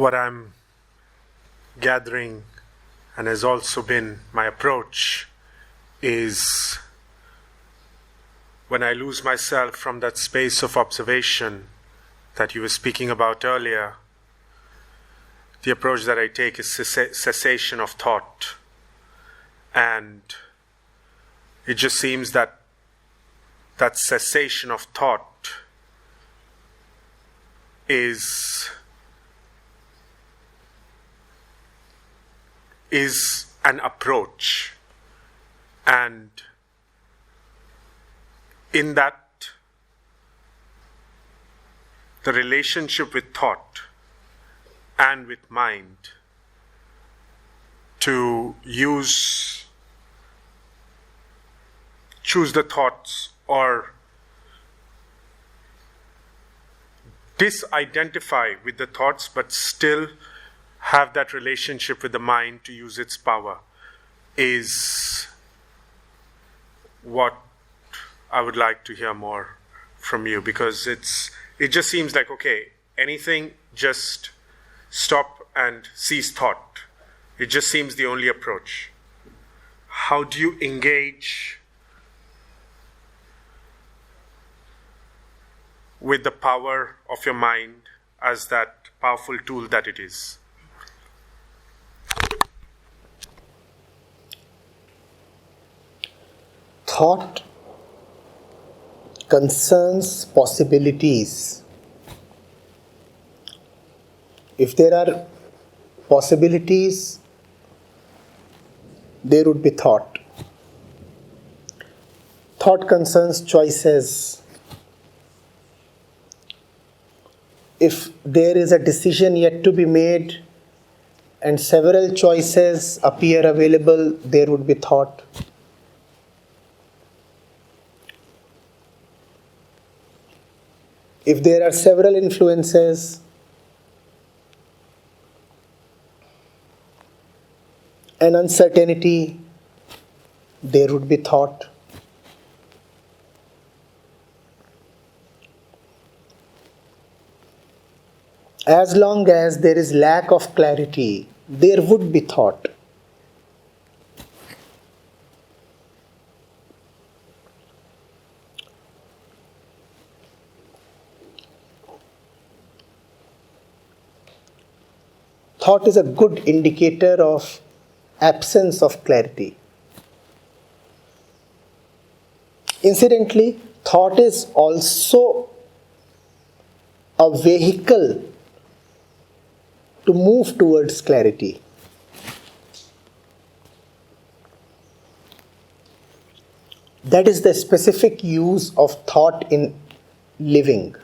what I'm gathering and has also been my approach is when I lose myself from that space of observation that you were speaking about earlier, the approach that I take is cessation of thought. And it just seems that that cessation of thought is an approach. And in that, the relationship with thought and with mind, to choose the thoughts or disidentify with the thoughts, but still have that relationship with the mind to use its power, is what I would like to hear more from you, because it just seems like, okay, anything, just stop and cease thought. It just seems the only approach. How do you engage with the power of your mind as that powerful tool that it is? Thought concerns possibilities. If there are possibilities, there would be thought. Thought concerns choices. If there is a decision yet to be made and several choices appear available, there would be thought. If there are several influences and uncertainty, there would be thought. As long as there is lack of clarity, there would be thought. Thought is a good indicator of absence of clarity. Incidentally, thought is also a vehicle to move towards clarity. That is the specific use of thought in living.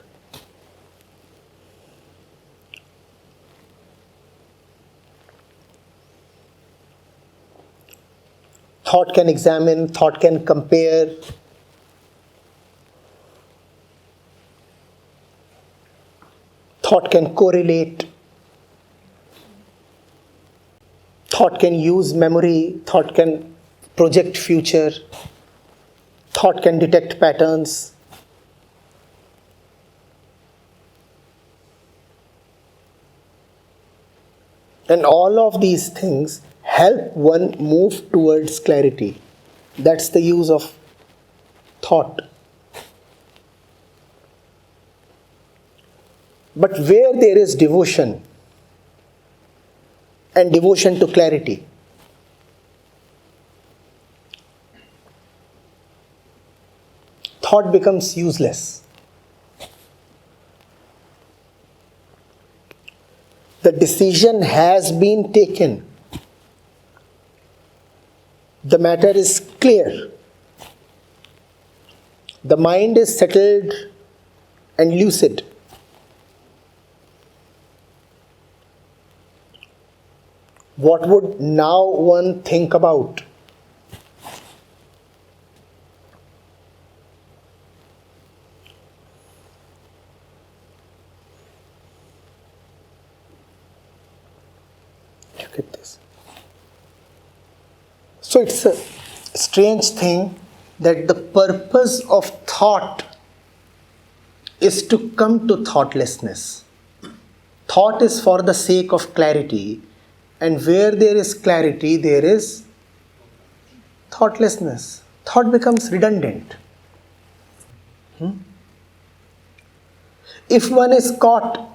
Thought can examine, thought can compare. Thought can correlate. Thought can use memory. Thought can project future. Thought can detect patterns. And all of these things help one move towards clarity. That's the use of thought. But where there is devotion and devotion to clarity, thought becomes useless. The decision has been taken. The matter is clear. The mind is settled and lucid. What would now one think about? Look at this. So it's a strange thing that the purpose of thought is to come to thoughtlessness. Thought is for the sake of clarity, and where there is clarity, there is thoughtlessness. Thought becomes redundant. If one is caught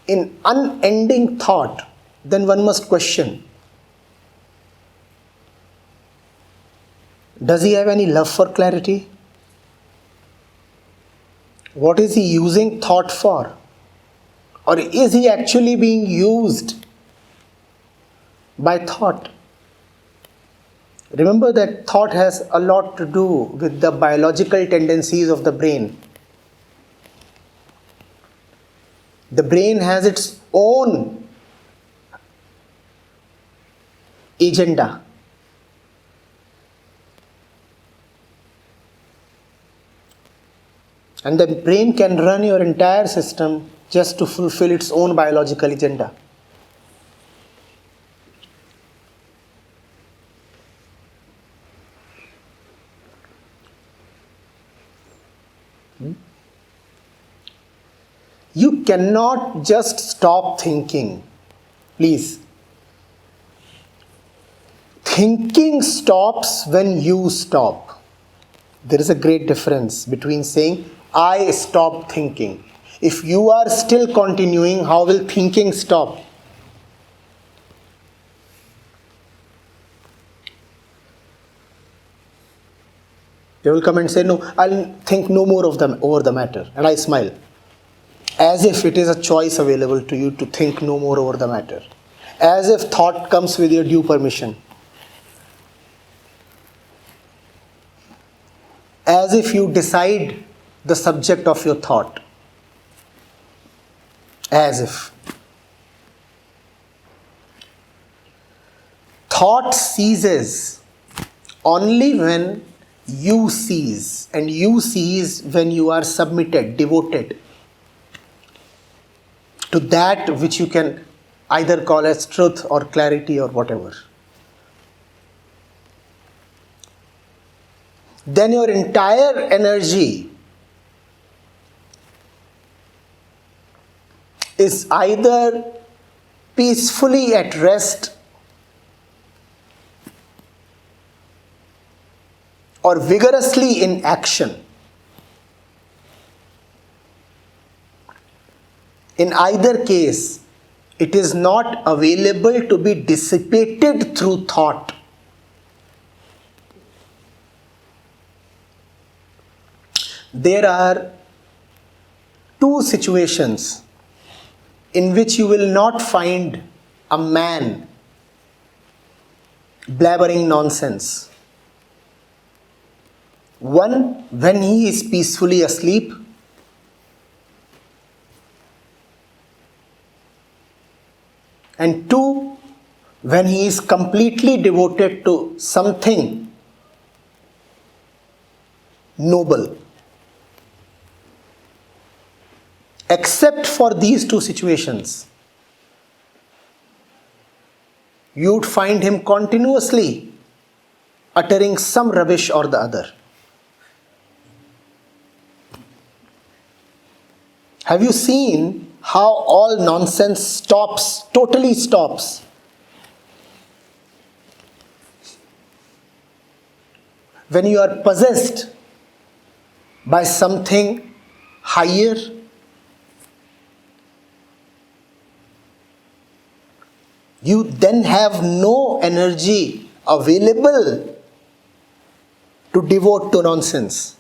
in unending thought, then one must question, does he have any love for clarity? What is he using thought for? Or is he actually being used by thought? Remember that thought has a lot to do with the biological tendencies of the brain. The brain has its own agenda. And the brain can run your entire system just to fulfill its own biological agenda. You cannot just stop thinking. Please. Thinking stops when you stop. There is a great difference between saying, I stop thinking. If you are still continuing, how will thinking stop? They will come and say, no, I'll think no more of them over the matter. And I smile. As if it is a choice available to you to think no more over the matter. As if thought comes with your due permission. As if you decide the subject of your thought. As if. Thought ceases only when you cease. And you cease when you are submitted, devoted to that which you can either call as truth or clarity or whatever. Then your entire energy is either peacefully at rest or vigorously in action. In either case, it is not available to be dissipated through thought. There are two situations in which you will not find a man blabbering nonsense. One, when he is peacefully asleep. And two, when he is completely devoted to something noble. Except for these two situations, you would find him continuously uttering some rubbish or the other. Have you seen how all nonsense stops, totally stops? When you are possessed by something higher, you then have no energy available to devote to nonsense.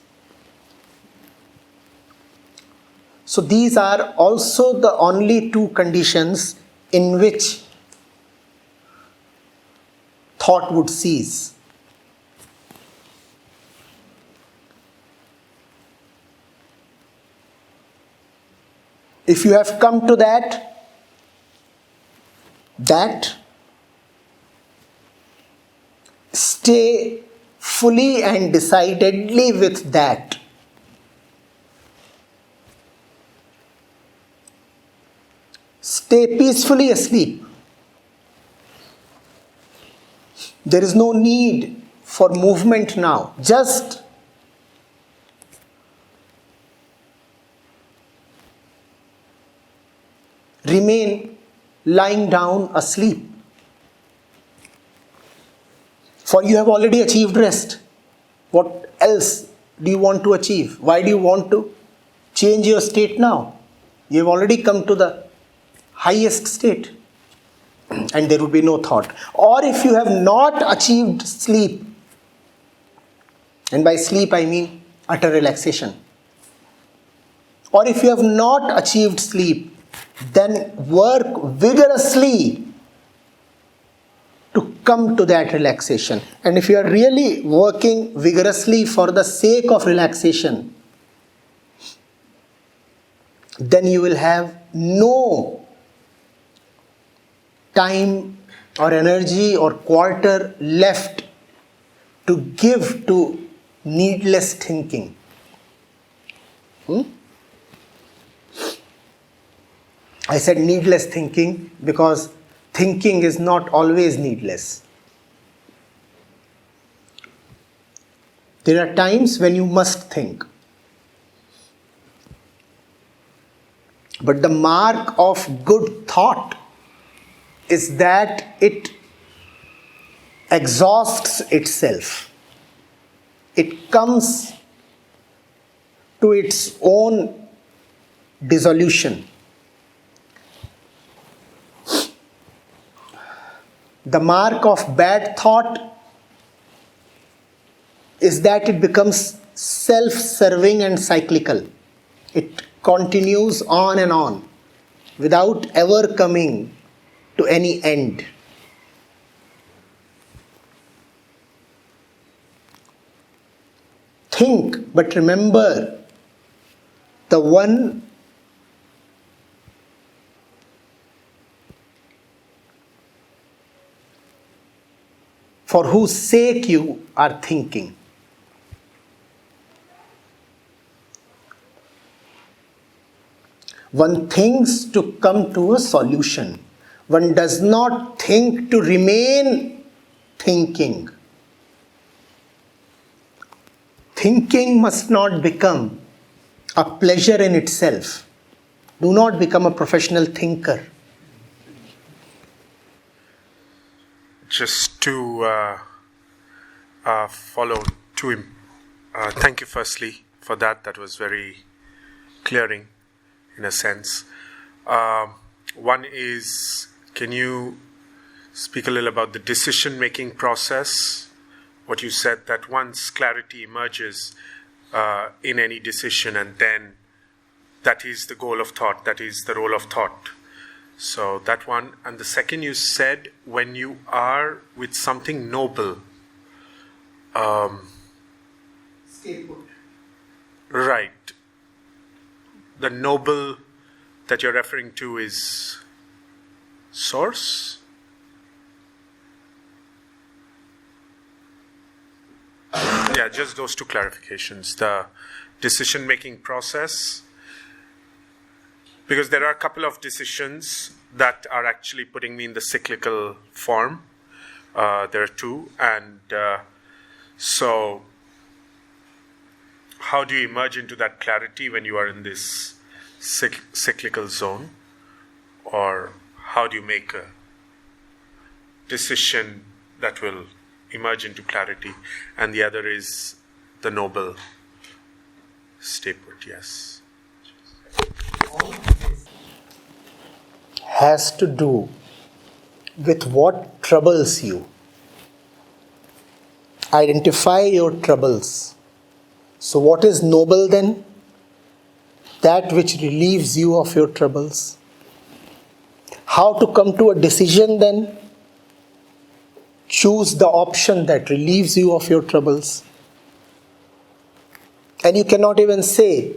So these are also the only two conditions in which thought would cease. If you have come to that, stay fully and decidedly with that. Stay peacefully asleep. There is no need for movement now. Just remain lying down asleep. For you have already achieved rest. What else do you want to achieve? Why do you want to change your state now? You have already come to the highest state, and there would be no thought. Or if you have not achieved sleep, and by sleep I mean utter relaxation, or if you have not achieved sleep, then work vigorously to come to that relaxation. And if you are really working vigorously for the sake of relaxation, then you will have no time or energy or quarter left to give to needless thinking. I said needless thinking because thinking is not always needless. There are times when you must think. But the mark of good thought is that it exhausts itself. It comes to its own dissolution. The mark of bad thought is that it becomes self-serving and cyclical. It continues on and on without ever coming to any end. Think, but remember the one for whose sake you are thinking. One thinks to come to a solution. One does not think to remain thinking. Thinking must not become a pleasure in itself. Do not become a professional thinker. Just to follow to him. Thank you firstly for that. That was very clearing in a sense. One is, can you speak a little about the decision-making process? What you said, that once clarity emerges in any decision, and then that is the goal of thought, that is the role of thought. So that one. And the second, you said when you are with something noble. Stay put. Right. The noble that you're referring to is source? Yeah, just those two clarifications. The decision-making process, because there are a couple of decisions that are actually putting me in the cyclical form. There are two. And so how do you emerge into that clarity when you are in this cyclical zone? Or how do you make a decision that will emerge into clarity? And the other is the noble stay put. Yes. Has to do with what troubles you. Identify your troubles. So what is noble then? That which relieves you of your troubles. How to come to a decision then? Choose the option that relieves you of your troubles. And you cannot even say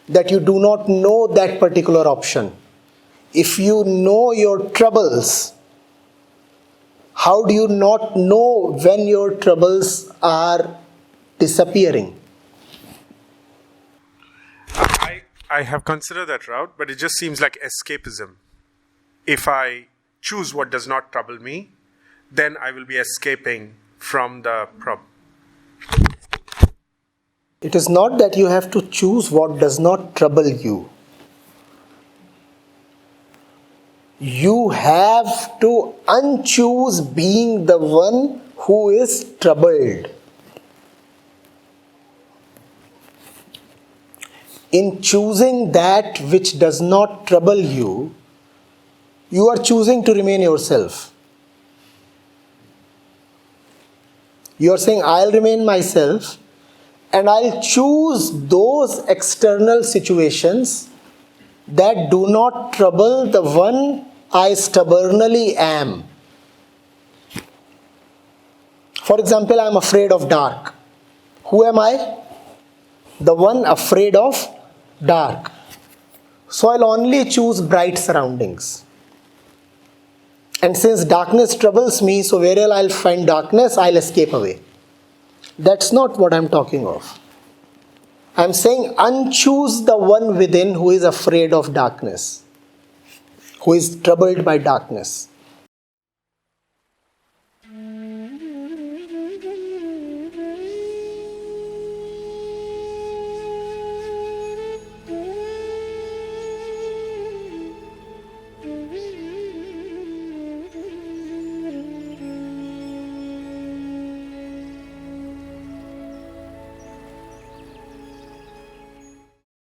that you do not know that particular option. If you know your troubles, how do you not know when your troubles are disappearing? I have considered that route, but it just seems like escapism. If I choose what does not trouble me, then I will be escaping from the problem. It is not that you have to choose what does not trouble you. You have to unchoose being the one who is troubled. In choosing that which does not trouble you, you are choosing to remain yourself. You are saying, I'll remain myself and I'll choose those external situations that do not trouble the one I stubbornly am. For example, I am afraid of dark. Who am I? The one afraid of dark. So I'll only choose bright surroundings. And since darkness troubles me, so wherever I'll find darkness, I'll escape away. That's not what I'm talking of. I'm saying unchoose the one within who is afraid of darkness, who is troubled by darkness.